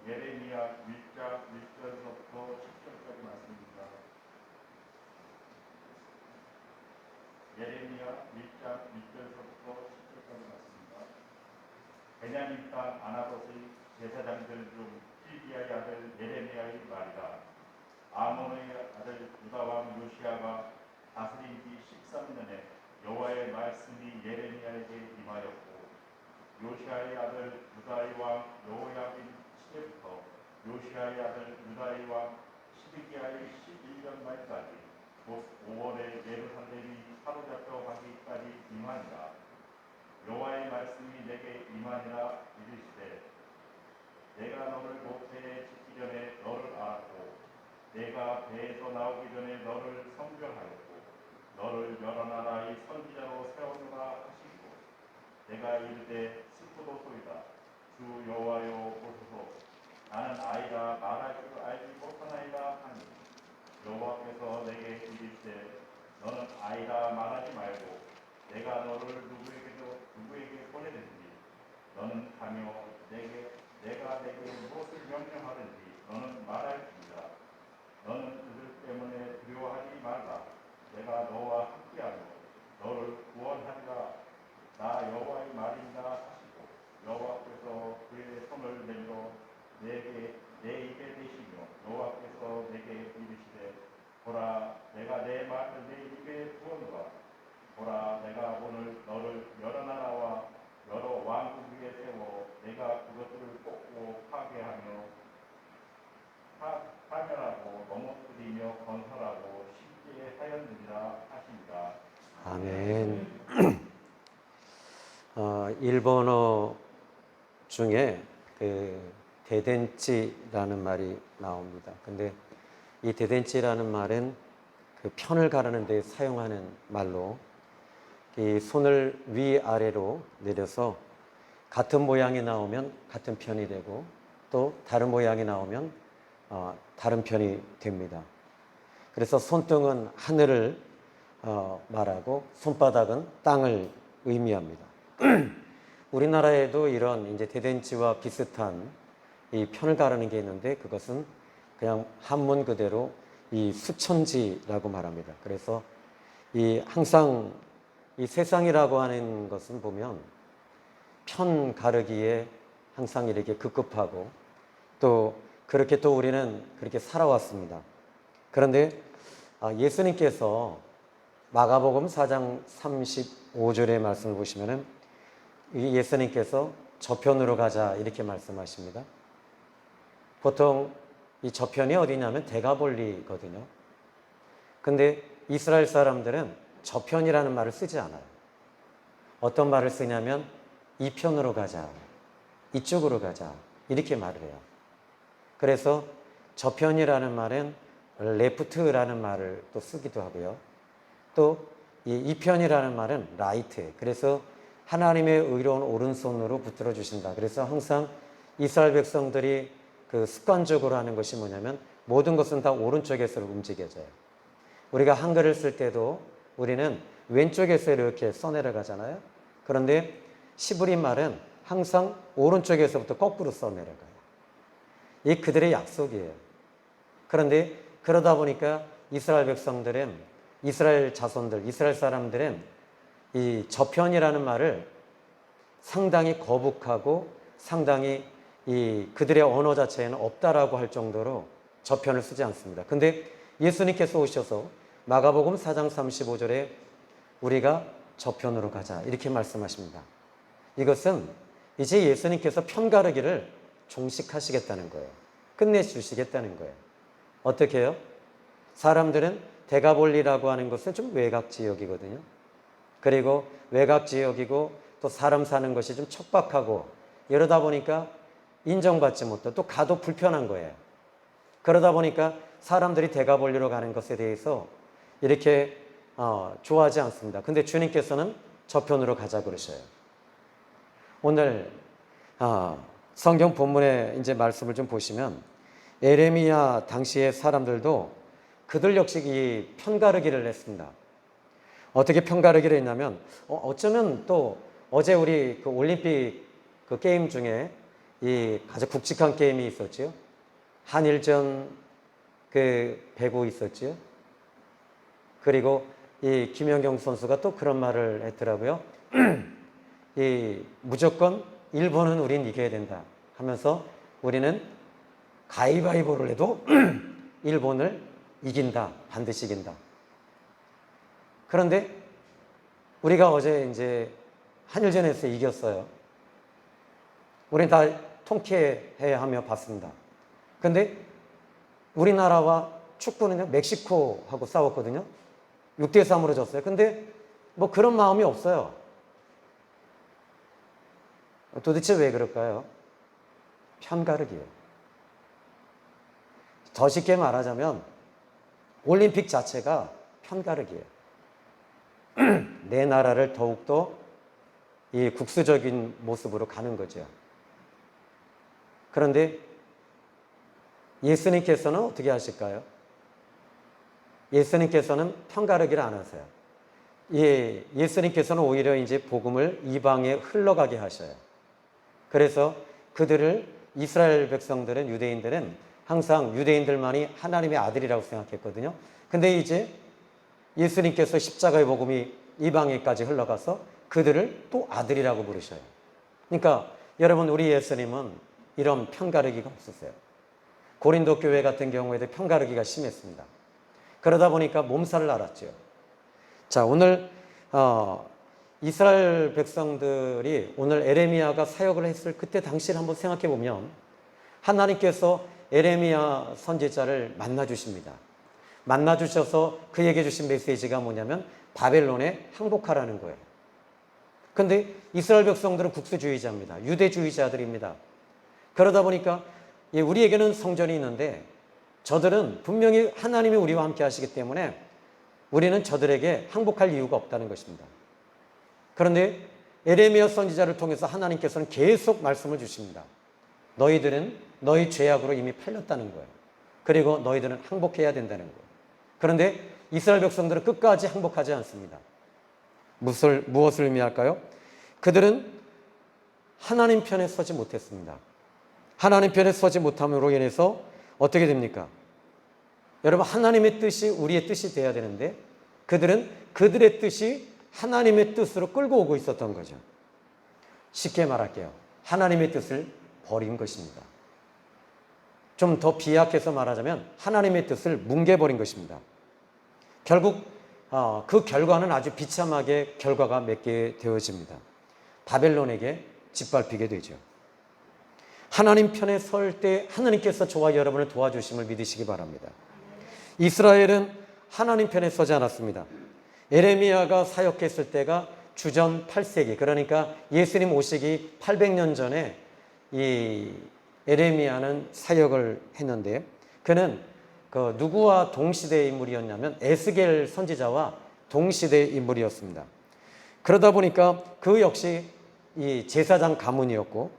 예레미야 1장 1절부터 10절까지 말씀입니다. 예레미야 1장 1절부터 10절까지 말씀입니다. 베냐민 땅 아나봇의 제사장들 중 hil기야의 아들 예레미야의 말이다. 아몬의 아들 유다왕 요시야가 다스린 지 13년에 여호와의 말씀이 예레미야에게 임하였고, 요시야의 아들 유다의 왕 여호야kim 시대부터 요시야의 아들 유다의 왕 시드기야의 11년 말까지 곧 5월에 예루살렘이 사로잡혀 가기까지 임하니라. 여호와의 말씀이 내게 임하니라. 이르시되 내가 너를 모태에 짓기 전에 너를 알았고, 내가 배에서 나오기 전에 너를 성별하였고, 너를 여러 나라의 선지자로 세우노라 하시고, 내가 이르되 스푸도소이다. 주 여호와여 보소서. 나는 아이라 말할 줄 알지 못하나이다 하니, 여호와께서 내게 이르시되 너는 아이라 말하지 말고 내가 너를 누구에게 보내든지 너는 가며 내가 내게 무엇을 명령하든지 너는 말할지니라. 너는 그들 때문에 두려워하지 말라. 내가 너와 함께하며 너를 구원하리라. 나 여호와의 말이니라 하시고, 여호와께서 그의 손을 내밀어 내 입에 대시며 여호와께서 내게 이르시되 보라, 내가 내 말을 내 입에 두었노라. 보라, 내가 오늘 너를 여러 나라와 여러 왕국 위에 세워 내가 그것들을 꺾고 파멸하고 넘어뜨리며 건설하고 쉽게 하였느니라 하십니다. 아멘. 일본어 중에 대덴치라는 말이 나옵니다. 근데 이 대덴치라는 말은 그 편을 가르는 데 사용하는 말로, 이 손을 위아래로 내려서 같은 모양이 나오면 같은 편이 되고 또 다른 모양이 나오면 다른 편이 됩니다. 그래서 손등은 하늘을 말하고 손바닥은 땅을 의미합니다. 우리나라에도 이런 이제 대덴치와 비슷한 이 편을 가르는 게 있는데, 그것은 그냥 한문 그대로 이 수천지라고 말합니다. 그래서 항상 이 세상이라고 하는 것은 보면 편 가르기에 항상 이렇게 급급하고, 또 그렇게 또 우리는 그렇게 살아왔습니다. 그런데 예수님께서 마가복음 4장 35절의 말씀을 보시면은 예수님께서 저편으로 가자 이렇게 말씀하십니다. 보통 이 저편이 어디냐면 대가볼리거든요. 근데 이스라엘 사람들은 저편이라는 말을 쓰지 않아요. 어떤 말을 쓰냐면 이편으로 가자, 이쪽으로 가자 이렇게 말을 해요. 그래서 저편이라는 말은 레프트라는 말을 또 쓰기도 하고요. 또 이편이라는 말은 라이트, 그래서 하나님의 의로운 오른손으로 붙들어 주신다. 그래서 항상 이스라엘 백성들이 그 습관적으로 하는 것이 뭐냐면 모든 것은 다 오른쪽에서 움직여져요. 우리가 한글을 쓸 때도 우리는 왼쪽에서 이렇게 써내려가잖아요. 그런데 시브리 말은 항상 오른쪽에서부터 거꾸로 써내려가요. 이 그들의 약속이에요. 그런데 그러다 보니까 이스라엘 백성들은, 이스라엘 자손들, 이스라엘 사람들은 이 저편이라는 말을 상당히 거북하고 상당히 그들의 언어 자체에는 없다라고 할 정도로 저편을 쓰지 않습니다. 근데 예수님께서 오셔서 마가복음 4장 35절에 우리가 저편으로 가자 이렇게 말씀하십니다. 이것은 이제 예수님께서 편가르기를 종식하시겠다는 거예요. 끝내주시겠다는 거예요. 어떻게 해요? 사람들은 대가볼리라고 하는 것은 좀 외곽지역이거든요. 그리고 외곽지역이고 또 사람 사는 것이 좀 척박하고 이러다 보니까 인정받지 못하고 또 가도 불편한 거예요. 그러다 보니까 사람들이 대가볼리로 가는 것에 대해서 이렇게 좋아하지 않습니다. 근데 주님께서는 저편으로 가자 그러셔요. 오늘 성경 본문의 이제 말씀을 좀 보시면 에레미야 당시의 사람들도 그들 역시 이 편가르기를 했습니다. 어떻게 편가르기를 했냐면 어쩌면 또 어제 우리 그 올림픽 그 게임 중에 이 아주 굵직한 게임이 있었죠. 한일전 그 배구 있었죠. 그리고 이 김연경 선수가 또 그런 말을 했더라고요. 이 무조건 일본은 우린 이겨야 된다 하면서 우리는 가위바위보를 해도 일본을 이긴다, 반드시 이긴다. 그런데 우리가 어제 이제 한일전에서 이겼어요. 우린 다 통쾌해하며 봤습니다. 근데 우리나라와 축구는요, 멕시코하고 싸웠거든요. 6대3으로 졌어요. 근데 뭐 그런 마음이 없어요. 도대체 왜 그럴까요? 편가르기예요. 더 쉽게 말하자면 올림픽 자체가 편가르기예요. 내 나라를 더욱더 이 국수적인 모습으로 가는 거죠. 그런데 예수님께서는 어떻게 하실까요? 예수님께서는 편가르기를 안 하세요. 예수님께서는 오히려 이제 복음을 이방에 흘러가게 하셔요. 그래서 그들을 이스라엘 백성들은 유대인들은 항상 유대인들만이 하나님의 아들이라고 생각했거든요. 근데 이제 예수님께서 십자가의 복음이 이방에까지 흘러가서 그들을 또 아들이라고 부르셔요. 그러니까 여러분, 우리 예수님은 이런 편가르기가 없으세요. 고린도 교회 같은 경우에도 편가르기가 심했습니다. 그러다 보니까 몸살을 앓았죠. 자, 오늘 이스라엘 백성들이 오늘 에레미야가 사역을 했을 그때 당시를 한번 생각해 보면 하나님께서 에레미야 선지자를 만나 주십니다. 만나 주셔서 그에게 주신 메시지가 뭐냐면 바벨론에 항복하라는 거예요. 근데 이스라엘 백성들은 국수주의자입니다. 유대주의자들입니다. 그러다 보니까 우리에게는 성전이 있는데 저들은 분명히 하나님이 우리와 함께 하시기 때문에 우리는 저들에게 항복할 이유가 없다는 것입니다. 그런데 에레미야 선지자를 통해서 하나님께서는 계속 말씀을 주십니다. 너희들은 너희 죄악으로 이미 팔렸다는 거예요. 그리고 너희들은 항복해야 된다는 거예요. 그런데 이스라엘 백성들은 끝까지 항복하지 않습니다. 무엇을 의미할까요? 그들은 하나님 편에 서지 못했습니다. 하나님 편에 서지 못함으로 인해서 어떻게 됩니까? 여러분, 하나님의 뜻이 우리의 뜻이 돼야 되는데 그들은 그들의 뜻이 하나님의 뜻으로 끌고 오고 있었던 거죠. 쉽게 말할게요. 하나님의 뜻을 버린 것입니다. 좀 더 비약해서 말하자면 하나님의 뜻을 뭉개버린 것입니다. 결국 그 결과는 아주 비참하게 결과가 맺게 되어집니다. 바벨론에게 짓밟히게 되죠. 하나님 편에 설 때 하나님께서 저와 여러분을 도와주심을 믿으시기 바랍니다. 이스라엘은 하나님 편에 서지 않았습니다. 에레미야가 사역했을 때가 주전 8세기, 그러니까 예수님 오시기 800년 전에 이 에레미야는 사역을 했는데 그는 그 누구와 동시대의 인물이었냐면 에스겔 선지자와 동시대의 인물이었습니다. 그러다 보니까 그 역시 이 제사장 가문이었고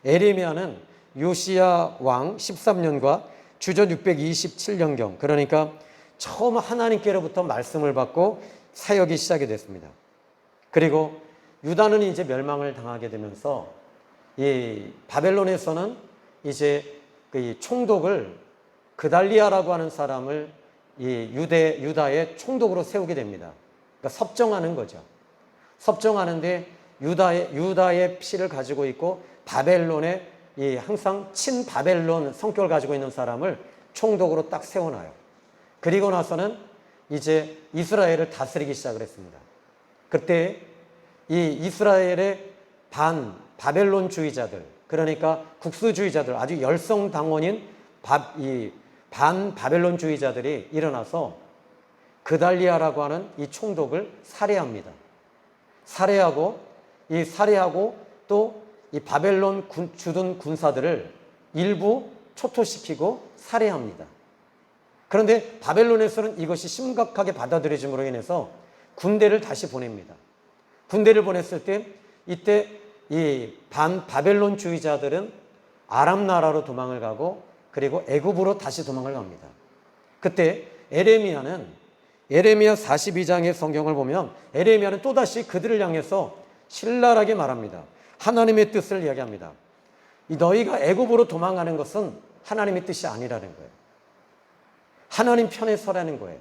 에레미야는 요시야 왕 13년과 주전 627년경, 그러니까 처음 하나님께로부터 말씀을 받고 사역이 시작이 됐습니다. 그리고 유다는 이제 멸망을 당하게 되면서 이 바벨론에서는 이제 그 총독을 그달리아라고 하는 사람을 이 유다의 총독으로 세우게 됩니다. 그러니까 섭정하는 거죠. 섭정하는데 유다의 피를 가지고 있고 바벨론의 이 항상 친바벨론 성격을 가지고 있는 사람을 총독으로 딱 세워놔요. 그리고 나서는 이제 이스라엘을 다스리기 시작을 했습니다. 그때 이 이스라엘의 바벨론주의자들, 그러니까 국수주의자들, 아주 열성당원인 바벨론주의자들이 일어나서 그달리아라고 하는 이 총독을 살해합니다. 살해하고 또 이 바벨론 주둔 군사들을 일부 초토시키고 살해합니다. 그런데 바벨론에서는 이것이 심각하게 받아들여짐으로 인해서 군대를 다시 보냅니다. 군대를 보냈을 때 이때 이 바벨론주의자들은 아람 나라로 도망을 가고 그리고 애굽으로 다시 도망을 갑니다. 그때 에레미야 42장의 성경을 보면 에레미야는 또다시 그들을 향해서 신랄하게 말합니다. 하나님의 뜻을 이야기합니다. 너희가 애굽으로 도망가는 것은 하나님의 뜻이 아니라는 거예요. 하나님 편에 서라는 거예요.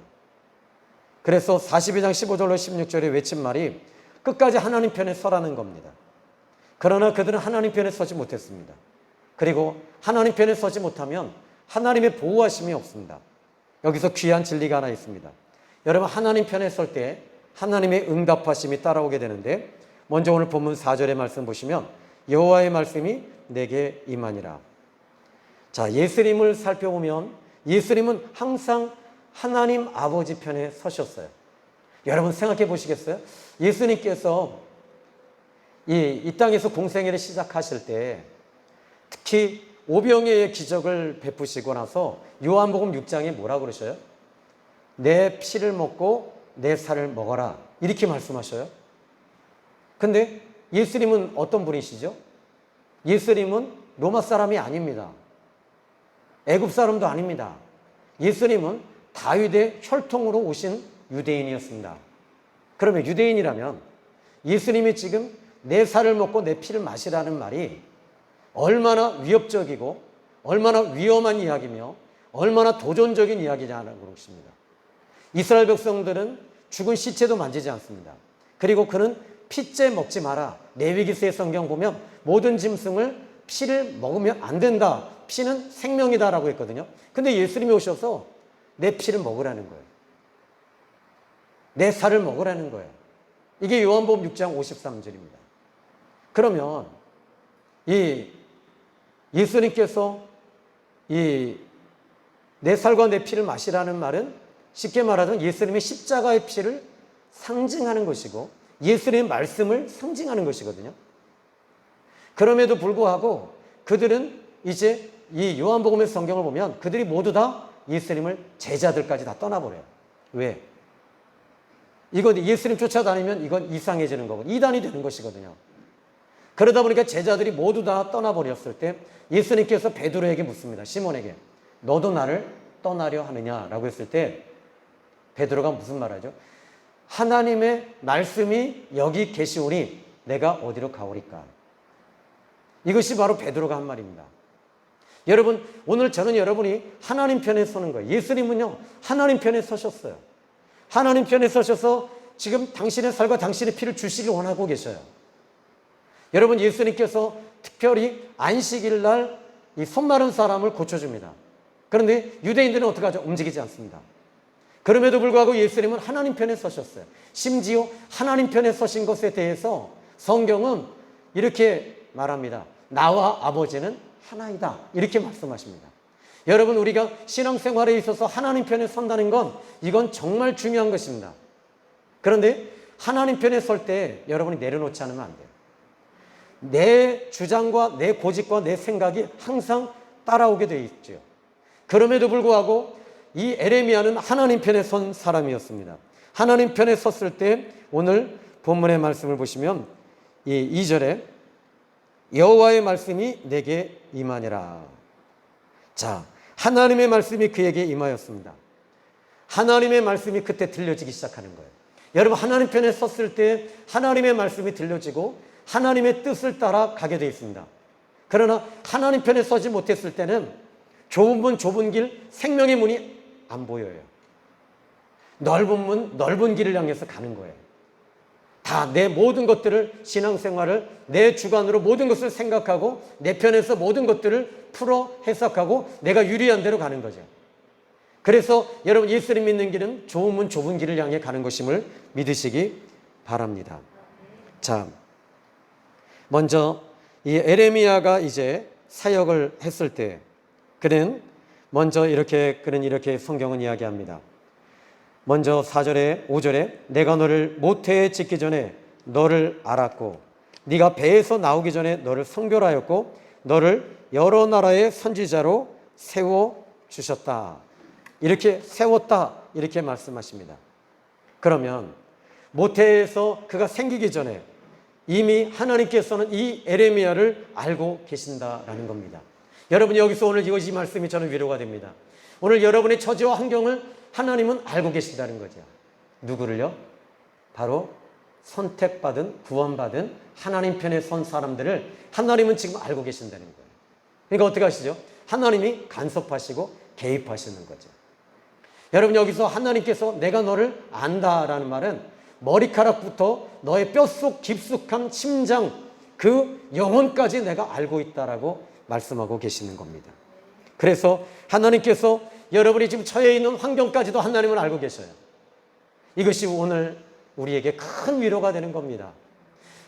그래서 42장 15절로 16절에 외친 말이 끝까지 하나님 편에 서라는 겁니다. 그러나 그들은 하나님 편에 서지 못했습니다. 그리고 하나님 편에 서지 못하면 하나님의 보호하심이 없습니다. 여기서 귀한 진리가 하나 있습니다. 여러분, 하나님 편에 설 때 하나님의 응답하심이 따라오게 되는데, 먼저 오늘 본문 4절의 말씀 보시면 여호와의 말씀이 내게 임하니라. 자, 예수님을 살펴보면 예수님은 항상 하나님 아버지 편에 서셨어요. 여러분 생각해 보시겠어요? 예수님께서 이 땅에서 공생애를 시작하실 때 특히 오병이어의 기적을 베푸시고 나서 요한복음 6장에 뭐라 그러셔요? 내 피를 먹고 내 살을 먹어라, 이렇게 말씀하셔요. 근데 예수님은 어떤 분이시죠? 예수님은 로마 사람이 아닙니다. 애굽 사람도 아닙니다. 예수님은 다윗의 혈통으로 오신 유대인이었습니다. 그러면 유대인이라면 예수님이 지금 내 살을 먹고 내 피를 마시라는 말이 얼마나 위협적이고 얼마나 위험한 이야기며 얼마나 도전적인 이야기냐는 것입니다. 이스라엘 백성들은 죽은 시체도 만지지 않습니다. 그리고 그는 피째 먹지 마라. 레위기서의 성경 보면 모든 짐승을 피를 먹으면 안 된다. 피는 생명이다라고 했거든요. 근데 예수님이 오셔서 내 피를 먹으라는 거예요. 내 살을 먹으라는 거예요. 이게 요한복음 6장 53절입니다. 그러면 이 예수님께서 내 살과 내 피를 마시라는 말은 쉽게 말하자면 예수님의 십자가의 피를 상징하는 것이고 예수님의 말씀을 상징하는 것이거든요. 그럼에도 불구하고 그들은 이제 이 요한복음의 성경을 보면 그들이 모두 다 예수님을 제자들까지 다 떠나버려요. 왜? 이건 예수님 쫓아다니면 이건 이상해지는 거고 이단이 되는 것이거든요. 그러다 보니까 제자들이 모두 다 떠나버렸을 때 예수님께서 베드로에게 묻습니다. 시몬에게 너도 나를 떠나려 하느냐라고 했을 때 베드로가 무슨 말하죠? 하나님의 말씀이 여기 계시오니 내가 어디로 가오리까? 이것이 바로 베드로가 한 말입니다. 여러분, 오늘 저는 여러분이 하나님 편에 서는 거예요. 예수님은요 하나님 편에 서셨어요. 하나님 편에 서셔서 지금 당신의 살과 당신의 피를 주시길 원하고 계셔요. 여러분, 예수님께서 특별히 안식일 날 이 손마른 사람을 고쳐줍니다. 그런데 유대인들은 어떻게 하죠? 움직이지 않습니다. 그럼에도 불구하고 예수님은 하나님 편에 서셨어요. 심지어 하나님 편에 서신 것에 대해서 성경은 이렇게 말합니다. 나와 아버지는 하나이다, 이렇게 말씀하십니다. 여러분, 우리가 신앙생활에 있어서 하나님 편에 선다는 건 이건 정말 중요한 것입니다. 그런데 하나님 편에 설 때 여러분이 내려놓지 않으면 안 돼요. 내 주장과 내 고집과 내 생각이 항상 따라오게 되어 있죠. 그럼에도 불구하고 이 에레미야는 하나님 편에 선 사람이었습니다. 하나님 편에 섰을 때 오늘 본문의 말씀을 보시면 이 2절에 여호와의 말씀이 내게 임하니라. 자, 하나님의 말씀이 그에게 임하였습니다. 하나님의 말씀이 그때 들려지기 시작하는 거예요. 여러분, 하나님 편에 섰을 때 하나님의 말씀이 들려지고 하나님의 뜻을 따라 가게 되어 있습니다. 그러나 하나님 편에 서지 못했을 때는 좁은 문, 좁은 길, 생명의 문이 안 보여요. 넓은 문, 넓은 길을 향해서 가는 거예요. 다 내 모든 것들을, 신앙생활을 내 주관으로 모든 것을 생각하고 내 편에서 모든 것들을 풀어 해석하고 내가 유리한 대로 가는 거죠. 그래서 여러분, 예수님 믿는 길은 좁은 문, 좁은 길을 향해 가는 것임을 믿으시기 바랍니다. 자, 먼저 이 에레미야가 이제 사역을 했을 때 그는 이렇게 성경은 이야기합니다. 먼저 4절에 5절에 내가 너를 모태에 짓기 전에 너를 알았고 네가 배에서 나오기 전에 너를 성별하였고 너를 여러 나라의 선지자로 세워주셨다. 이렇게 세웠다, 이렇게 말씀하십니다. 그러면 모태에서 그가 생기기 전에 이미 하나님께서는 이 에레미야를 알고 계신다라는 겁니다. 여러분, 여기서 오늘 이 말씀이 저는 위로가 됩니다. 오늘 여러분의 처지와 환경을 하나님은 알고 계신다는 거죠. 누구를요? 바로 선택받은, 구원받은 하나님 편에 선 사람들을 하나님은 지금 알고 계신다는 거예요. 그러니까 어떻게 하시죠? 하나님이 간섭하시고 개입하시는 거죠. 여러분, 여기서 하나님께서 내가 너를 안다라는 말은 머리카락부터 너의 뼛속 깊숙한 심장, 그 영혼까지 내가 알고 있다라고 말씀하고 계시는 겁니다. 그래서 하나님께서 여러분이 지금 처해 있는 환경까지도 하나님은 알고 계셔요. 이것이 오늘 우리에게 큰 위로가 되는 겁니다.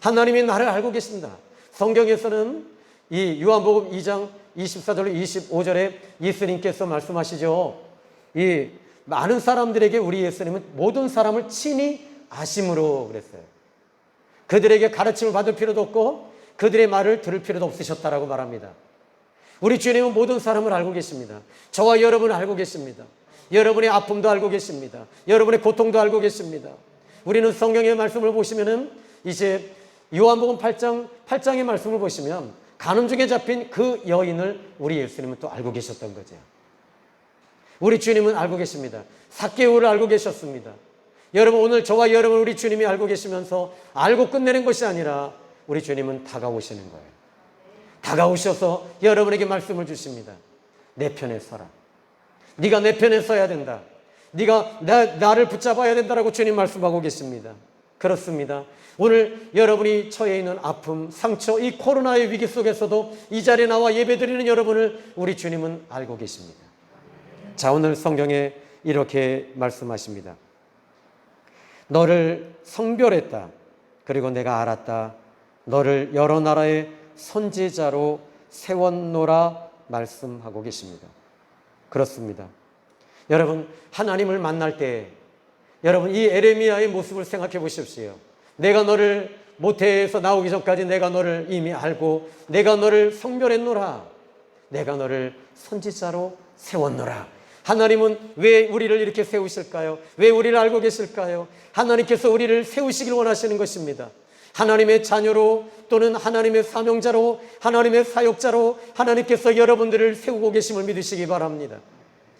하나님이 나를 알고 계신다. 성경에서는 이 요한복음 2장 24절로 25절에 예수님께서 말씀하시죠. 이 많은 사람들에게 우리 예수님은 모든 사람을 친히 아심으로 그랬어요. 그들에게 가르침을 받을 필요도 없고 그들의 말을 들을 필요도 없으셨다라고 말합니다. 우리 주님은 모든 사람을 알고 계십니다. 저와 여러분을 알고 계십니다. 여러분의 아픔도 알고 계십니다. 여러분의 고통도 알고 계십니다. 우리는 성경의 말씀을 보시면은 이제 요한복음 8장의 말씀을 보시면 가늠 중에 잡힌 그 여인을 우리 예수님은 또 알고 계셨던 거죠. 우리 주님은 알고 계십니다. 삭개오를 알고 계셨습니다. 여러분, 오늘 저와 여러분 우리 주님이 알고 계시면서 알고 끝내는 것이 아니라 우리 주님은 다가오시는 거예요. 다가오셔서 여러분에게 말씀을 주십니다. 내 편에 서라. 네가 내 편에 서야 된다. 네가 나를 붙잡아야 된다라고 주님 말씀하고 계십니다. 그렇습니다. 오늘 여러분이 처해 있는 아픔, 상처, 이 코로나의 위기 속에서도 이 자리에 나와 예배드리는 여러분을 우리 주님은 알고 계십니다. 자, 오늘 성경에 이렇게 말씀하십니다. 너를 성별했다. 그리고 내가 알았다. 너를 여러 나라의 선지자로 세웠노라 말씀하고 계십니다. 그렇습니다. 여러분, 하나님을 만날 때 여러분 이 에레미야의 모습을 생각해 보십시오. 내가 너를 모태에서 나오기 전까지 내가 너를 이미 알고 내가 너를 성별했노라. 내가 너를 선지자로 세웠노라. 하나님은 왜 우리를 이렇게 세우실까요? 왜 우리를 알고 계실까요? 하나님께서 우리를 세우시길 원하시는 것입니다. 하나님의 자녀로 또는 하나님의 사명자로 하나님의 사역자로 하나님께서 여러분들을 세우고 계심을 믿으시기 바랍니다.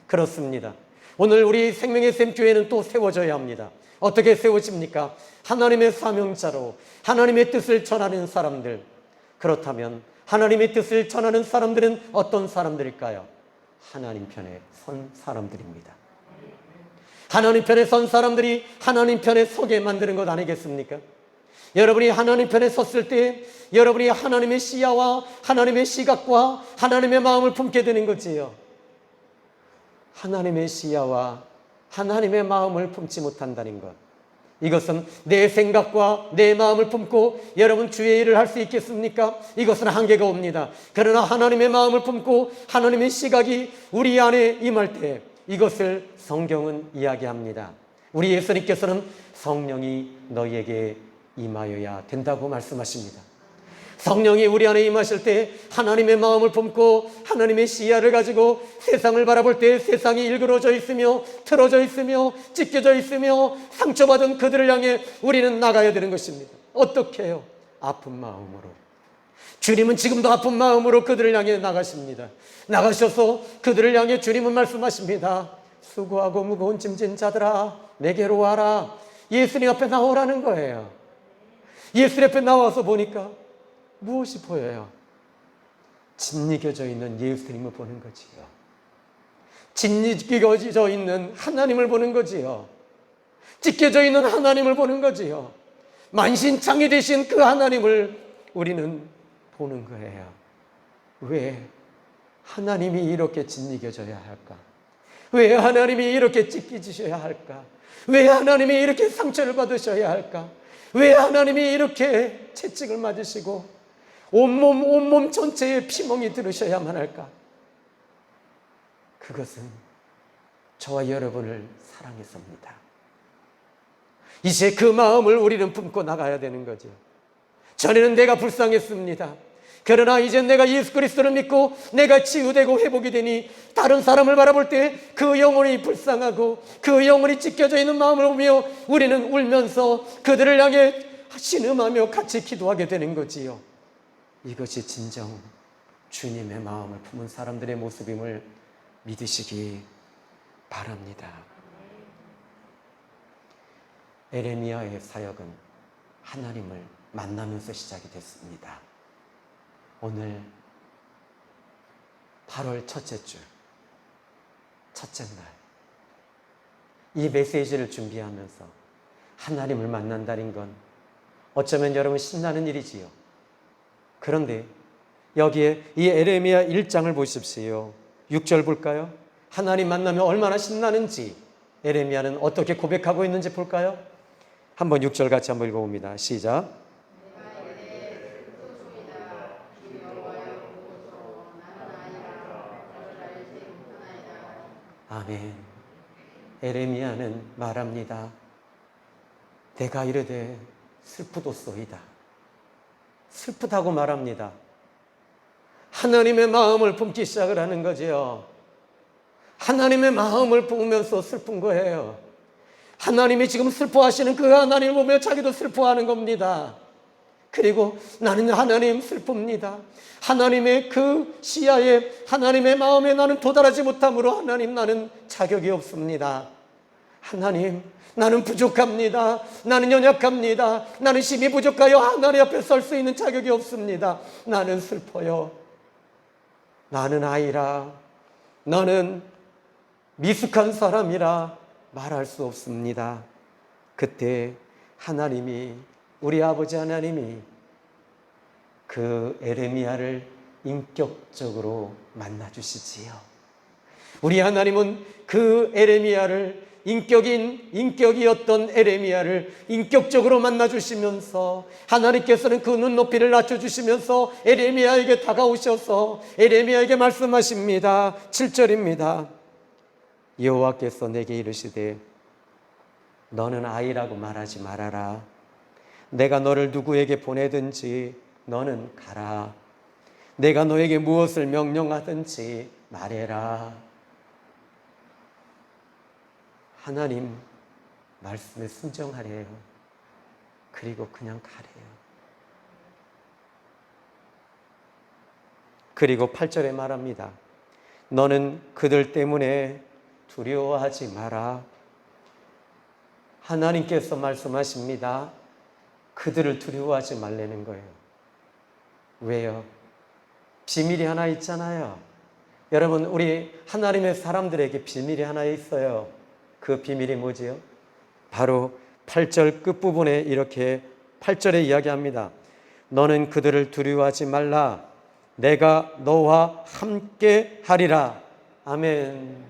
그렇습니다. 오늘 우리 생명의 샘 교회는 또 세워져야 합니다. 어떻게 세워집니까? 하나님의 사명자로 하나님의 뜻을 전하는 사람들. 그렇다면 하나님의 뜻을 전하는 사람들은 어떤 사람들일까요? 하나님 편에 선 사람들입니다. 하나님 편에 선 사람들이 하나님 편에 서게 만드는 것 아니겠습니까? 여러분이 하나님 편에 섰을 때 여러분이 하나님의 시야와 하나님의 시각과 하나님의 마음을 품게 되는 거지요. 하나님의 시야와 하나님의 마음을 품지 못한다는 것, 이것은 내 생각과 내 마음을 품고 여러분 주의 일을 할 수 있겠습니까? 이것은 한계가 옵니다. 그러나 하나님의 마음을 품고 하나님의 시각이 우리 안에 임할 때 이것을 성경은 이야기합니다. 우리 예수님께서는 성령이 너희에게 임하여야 된다고 말씀하십니다. 성령이 우리 안에 임하실 때 하나님의 마음을 품고 하나님의 시야를 가지고 세상을 바라볼 때 세상이 일그러져 있으며 틀어져 있으며 찢겨져 있으며 상처받은 그들을 향해 우리는 나가야 되는 것입니다. 어떻게 해요? 아픈 마음으로. 주님은 지금도 아픈 마음으로 그들을 향해 나가십니다. 나가셔서 그들을 향해 주님은 말씀하십니다. 수고하고 무거운 짐진 자들아 내게로 와라. 예수님 앞에 나오라는 거예요. 예수님 앞에 나와서 보니까 무엇이 보여요? 짓이겨져 있는 예수님을 보는 거지요. 짓이겨져 있는 하나님을 보는 거지요. 찢겨져 있는 하나님을 보는 거지요. 만신창이 되신 그 하나님을 우리는 보는 거예요. 왜 하나님이 이렇게 짓이겨져야 할까? 왜 하나님이 이렇게 찢기셔야 할까? 왜 하나님이 이렇게 상처를 받으셔야 할까? 왜 하나님이 이렇게 채찍을 맞으시고 온몸 전체에 피멍이 들으셔야만 할까? 그것은 저와 여러분을 사랑해서입니다. 이제 그 마음을 우리는 품고 나가야 되는 거죠. 전에는 내가 불쌍했습니다. 그러나 이제 내가 예수 그리스도를 믿고 내가 치유되고 회복이 되니 다른 사람을 바라볼 때 그 영혼이 불쌍하고 그 영혼이 찢겨져 있는 마음을 보며 우리는 울면서 그들을 향해 신음하며 같이 기도하게 되는 거지요. 이것이 진정 주님의 마음을 품은 사람들의 모습임을 믿으시기 바랍니다. 에레미야의 사역은 하나님을 만나면서 시작이 됐습니다. 오늘 8월 첫째 주, 첫째 날, 이 메시지를 준비하면서 하나님을 만난다는 건 어쩌면 여러분 신나는 일이지요. 그런데 여기에 이 에레미야 1장을 보십시오. 6절 볼까요? 하나님 만나면 얼마나 신나는지 에레미야는 어떻게 고백하고 있는지 볼까요? 한번 6절 같이 한번 읽어봅니다. 시작. 아멘. 에레미야는 말합니다. 내가 이르되 슬프도소이다. 슬프다고 말합니다. 하나님의 마음을 품기 시작을 하는 거지요. 하나님의 마음을 품으면서 슬픈 거예요. 하나님이 지금 슬퍼하시는 그 하나님을 보며 자기도 슬퍼하는 겁니다. 그리고 나는 하나님 슬픕니다. 하나님의 그 시야에, 하나님의 마음에 나는 도달하지 못함으로 하나님 나는 자격이 없습니다. 하나님 나는 부족합니다. 나는 연약합니다. 나는 심히 부족하여 하나님 앞에 설 수 있는 자격이 없습니다. 나는 슬퍼요. 나는 아이라, 나는 미숙한 사람이라 말할 수 없습니다. 그때 하나님이, 우리 아버지 하나님이 그 에레미야를 인격적으로 만나주시지요. 우리 하나님은 그 에레미야를, 인격이었던 에레미야를 인격적으로 만나주시면서 하나님께서는 그 눈높이를 낮춰주시면서 에레미야에게 다가오셔서 에레미야에게 말씀하십니다. 7절입니다. 여호와께서 내게 이르시되 너는 아이라고 말하지 말아라. 내가 너를 누구에게 보내든지 너는 가라. 내가 너에게 무엇을 명령하든지 말해라. 하나님 말씀에 순종하래요. 그리고 그냥 가래요. 그리고 8절에 말합니다. 너는 그들 때문에 두려워하지 마라. 하나님께서 말씀하십니다. 그들을 두려워하지 말라는 거예요. 왜요? 비밀이 하나 있잖아요. 여러분, 우리 하나님의 사람들에게 비밀이 하나 있어요. 그 비밀이 뭐지요? 바로 8절 끝부분에 이렇게 8절에 이야기합니다. 너는 그들을 두려워하지 말라. 내가 너와 함께 하리라. 아멘.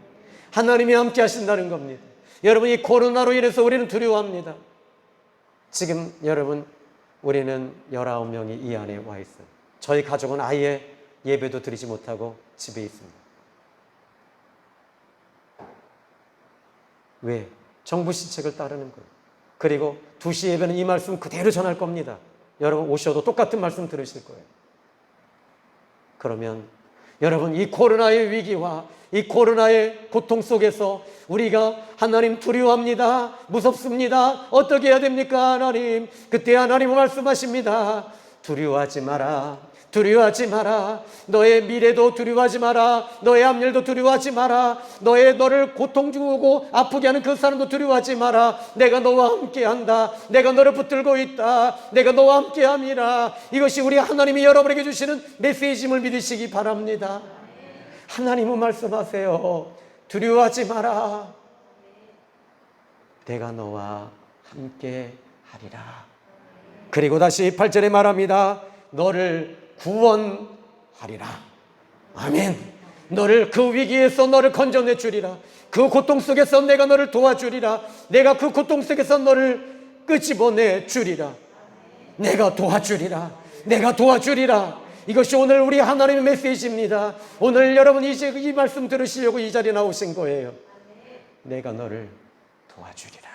하나님이 함께 하신다는 겁니다. 여러분, 이 코로나로 인해서 우리는 두려워합니다. 지금 여러분, 우리는 19명이 이 안에 와 있어요. 저희 가족은 아예 예배도 드리지 못하고 집에 있습니다. 왜? 정부 시책을 따르는 거예요. 그리고 2시 예배는 이 말씀 그대로 전할 겁니다. 여러분 오셔도 똑같은 말씀 들으실 거예요. 그러면 여러분, 이 코로나의 위기와 이 코로나의 고통 속에서 우리가 하나님 두려워합니다. 무섭습니다. 어떻게 해야 됩니까? 하나님. 그때 하나님은 말씀하십니다. 두려워하지 마라. 두려워하지 마라. 너의 미래도 두려워하지 마라. 너의 앞일도 두려워하지 마라. 너를 고통 주고 아프게 하는 그 사람도 두려워하지 마라. 내가 너와 함께한다. 내가 너를 붙들고 있다. 내가 너와 함께함이라. 이것이 우리 하나님이 여러분에게 주시는 메시지임을 믿으시기 바랍니다. 하나님은 말씀하세요. 두려워하지 마라. 내가 너와 함께하리라. 그리고 다시 8절에 말합니다. 너를 구원하리라. 아멘. 너를 그 위기에서 너를 건져내 주리라. 그 고통 속에서 내가 너를 도와주리라. 내가 그 고통 속에서 너를 끄집어내 주리라. 내가 도와주리라. 내가 도와주리라. 이것이 오늘 우리 하나님의 메시지입니다. 오늘 여러분 이제 이 말씀 들으시려고 이 자리에 나오신 거예요. 내가 너를 도와주리라.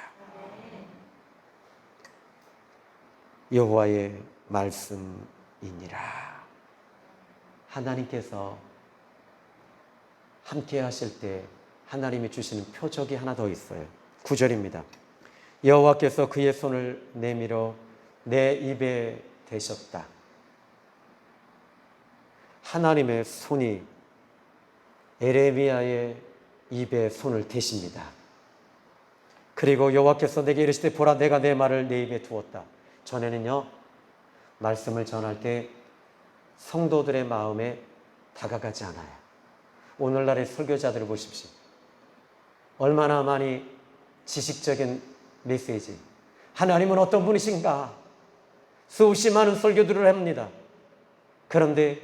여호와의 말씀이니라. 하나님께서 함께 하실 때 하나님이 주시는 표적이 하나 더 있어요. 9절입니다. 여호와께서 그의 손을 내밀어 내 입에 대셨다. 하나님의 손이 에레미야의 입에 손을 대십니다. 그리고 여호와께서 내게 이르시되 보라, 내가 내 말을 내 입에 두었다. 전에는요, 말씀을 전할 때 성도들의 마음에 다가가지 않아요. 오늘날의 설교자들을 보십시오. 얼마나 많이 지식적인 메시지, 하나님은 어떤 분이신가, 수없이 많은 설교들을 합니다. 그런데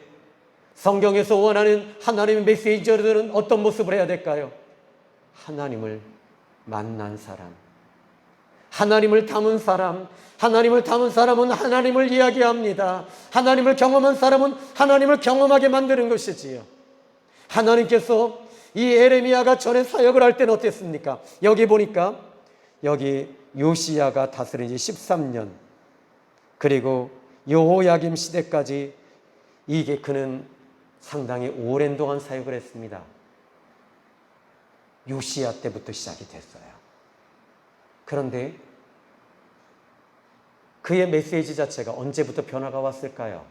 성경에서 원하는 하나님의 메시지들은 어떤 모습을 해야 될까요? 하나님을 만난 사람, 하나님을 닮은 사람, 하나님을 닮은 사람은 하나님을 이야기합니다. 하나님을 경험한 사람은 하나님을 경험하게 만드는 것이지요. 하나님께서 이 에레미야가 전에 사역을 할 때는 어땠습니까? 여기 보니까 여기 요시야가 다스린 지 13년, 그리고 여호야김 시대까지 이게 그는 상당히 오랜 동안 사역을 했습니다. 요시야 때부터 시작이 됐어요. 그런데 그의 메시지 자체가 언제부터 변화가 왔을까요?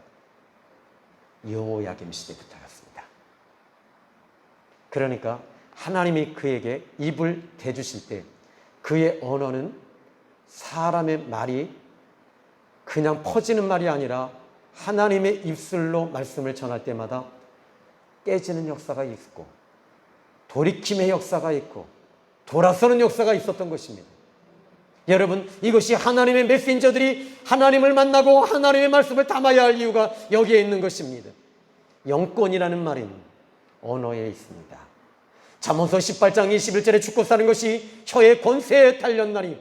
여호야김 시대부터였습니다. 그러니까 하나님이 그에게 입을 대주실 때 그의 언어는 사람의 말이 그냥 퍼지는 말이 아니라 하나님의 입술로 말씀을 전할 때마다 깨지는 역사가 있고 돌이킴의 역사가 있고 돌아서는 역사가 있었던 것입니다. 여러분, 이것이 하나님의 메신저들이 하나님을 만나고 하나님의 말씀을 담아야 할 이유가 여기에 있는 것입니다. 영권이라는 말은 언어에 있습니다. 잠언서 18장 21절에 죽고 사는 것이 혀의 권세에 달렸나니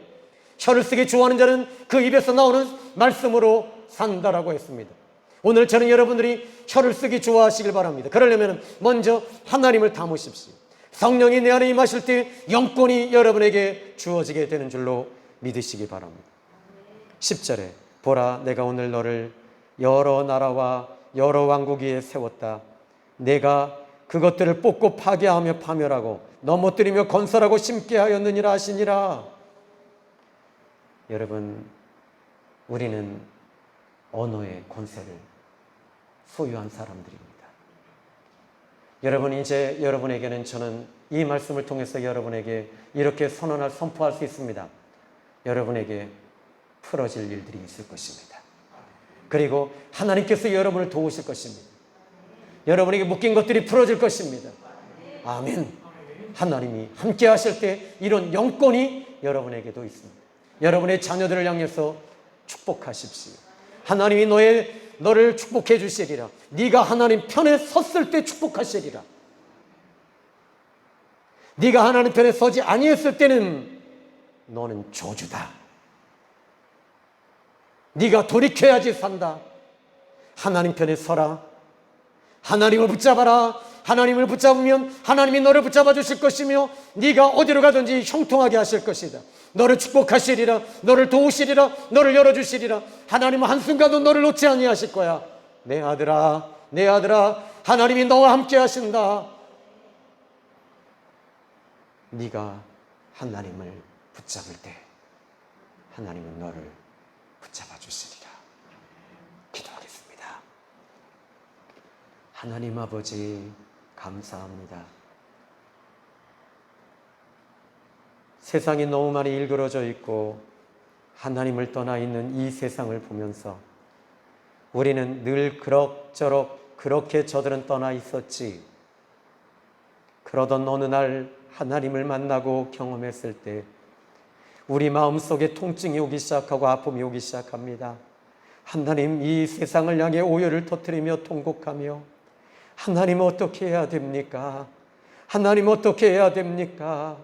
혀를 쓰기 좋아하는 자는 그 입에서 나오는 말씀으로 산다라고 했습니다. 오늘 저는 여러분들이 혀를 쓰기 좋아하시길 바랍니다. 그러려면 먼저 하나님을 담으십시오. 성령이 내 안에 임하실 때 영권이 여러분에게 주어지게 되는 줄로 믿으시기 바랍니다. 10절에 보라, 내가 오늘 너를 여러 나라와 여러 왕국 위에 세웠다. 내가 그것들을 뽑고 파괴하며 파멸하고 넘어뜨리며 건설하고 심게 하였느니라 하시니라. 여러분, 우리는 언어의 권세를 소유한 사람들입니다. 여러분, 이제 여러분에게는 저는 이 말씀을 통해서 여러분에게 이렇게 선포할 수 있습니다. 여러분에게 풀어질 일들이 있을 것입니다. 그리고 하나님께서 여러분을 도우실 것입니다. 여러분에게 묶인 것들이 풀어질 것입니다. 아멘. 하나님이 함께 하실 때 이런 영권이 여러분에게도 있습니다. 여러분의 자녀들을 향해서 축복하십시오. 하나님이 너를 축복해 주시리라. 네가 하나님 편에 섰을 때 축복하시리라. 네가 하나님 편에 서지 아니했을 때는 너는 저주다. 네가 돌이켜야지 산다. 하나님 편에 서라. 하나님을 붙잡아라. 하나님을 붙잡으면 하나님이 너를 붙잡아 주실 것이며 네가 어디로 가든지 형통하게 하실 것이다. 너를 축복하시리라. 너를 도우시리라. 너를 열어주시리라. 하나님은 한순간도 너를 놓지 아니하실 거야. 내 아들아, 내 아들아, 하나님이 너와 함께 하신다. 네가 하나님을 붙잡을 때 하나님은 너를 붙잡아 주시리라. 기도하겠습니다. 하나님 아버지, 감사합니다. 세상이 너무 많이 일그러져 있고 하나님을 떠나 있는 이 세상을 보면서 우리는 늘 그럭저럭 그렇게 저들은 떠나 있었지. 그러던 어느 날 하나님을 만나고 경험했을 때 우리 마음속에 통증이 오기 시작하고 아픔이 오기 시작합니다. 하나님, 이 세상을 향해 오열을 터뜨리며 통곡하며 하나님 어떻게 해야 됩니까? 하나님 어떻게 해야 됩니까?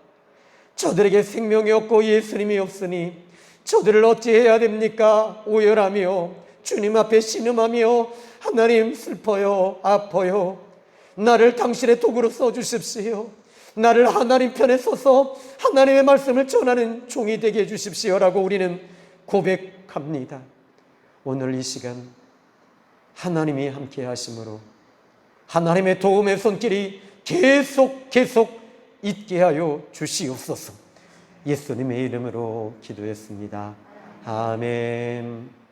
저들에게 생명이 없고 예수님이 없으니 저들을 어찌해야 됩니까? 오열하며 주님 앞에 신음하며 하나님 슬퍼요, 아파요. 나를 당신의 도구로 써주십시오. 나를 하나님 편에 서서 하나님의 말씀을 전하는 종이 되게 해주십시오라고 우리는 고백합니다. 오늘 이 시간 하나님이 함께 하심으로 하나님의 도움의 손길이 계속 있게 하여 주시옵소서. 예수님의 이름으로 기도했습니다. 아멘.